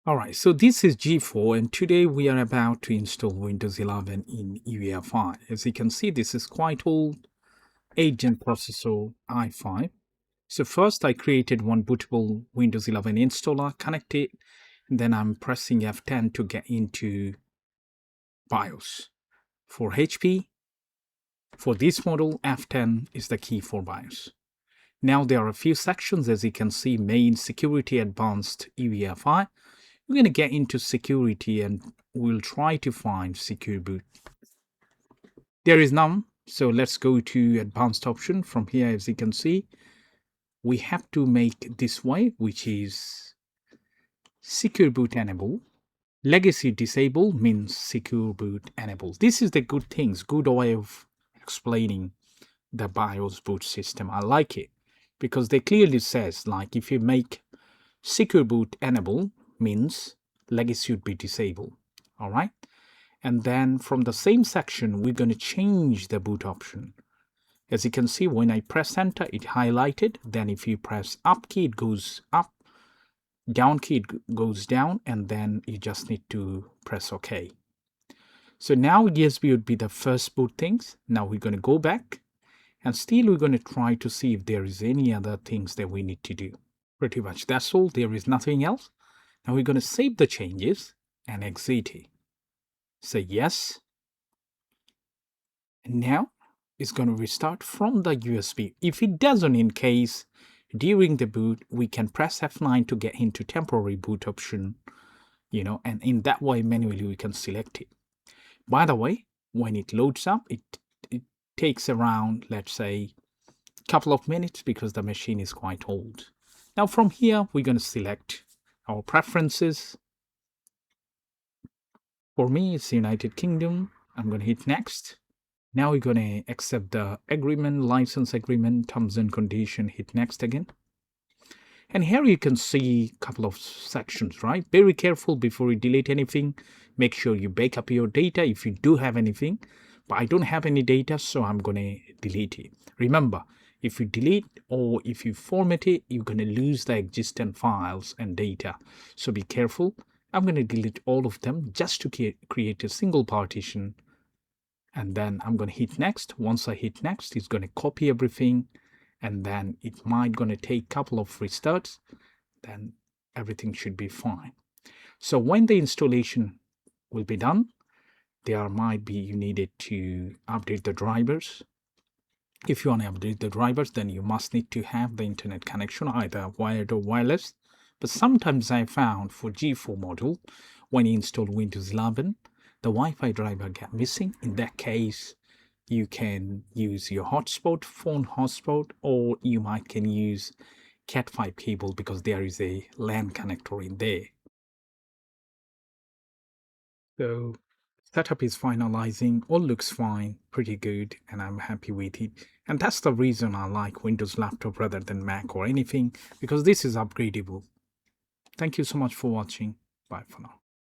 Alright, so this is G4 and today we are about to install Windows 11 in UEFI. As you can see, this is quite old 8th-gen processor i5. So first I created one bootable Windows 11 installer, connected, and then I'm pressing F10 to get into BIOS. For HP, for this model, F10 is the key for BIOS. Now there are a few sections, as you can see, main, security, advanced, UEFI. We're going to get into security and we'll try to find secure boot. There is none, so let's go to advanced option. From here, as you can see, we have to make this way, which is secure boot enable. Legacy disable means secure boot enable. This is the good things, good way of explaining the BIOS boot system. I like it because they clearly says, like, if you make secure boot enable means legacy should be disabled. All right, and then from the same section we're going to change the boot option. As you can see, when I press enter, it highlighted. Then if you press up key, it goes up, down key, it goes down, and then you just need to press OK. So now USB would be the first boot things. Now we're going to go back and still we're going to try to see if there is any other things that we need to do. Pretty much that's all. There is nothing else. Now we're going to save the changes and exit it. Say yes. And now it's going to restart from the USB. If it doesn't, in case during the boot, we can press F9 to get into temporary boot option, and in that way manually we can select it. By the way, when it loads up, it takes around, let's say, a couple of minutes because the machine is quite old. Now from here, we're going to select our preferences. For me, it's United Kingdom. I'm going to hit next. Now we're going to accept the agreement, license agreement, terms and condition, hit next again. And here you can see a couple of sections, right? Very careful before you delete anything. Make sure you back up your data if you do have anything. But I don't have any data, so I'm going to delete it. Remember, if you delete or if you format it, you're going to lose the existing files and data. So be careful. I'm going to delete all of them just to create a single partition. And then I'm going to hit next. Once I hit next, it's going to copy everything. And then it might going to take a couple of restarts. Then everything should be fine. So when the installation will be done, there might be you needed to update the drivers. If you want to update the drivers, then you must need to have the internet connection, either wired or wireless. But sometimes I found for G4 model, when you install Windows 11, the Wi-Fi driver get missing. In that case, you can use your hotspot, phone hotspot, or you can use Cat5 cable because there is a LAN connector in there. So setup is finalizing, all looks fine, pretty good, and I'm happy with it. And that's the reason I like Windows laptop rather than Mac or anything, because this is upgradable. Thank you so much for watching. Bye for now.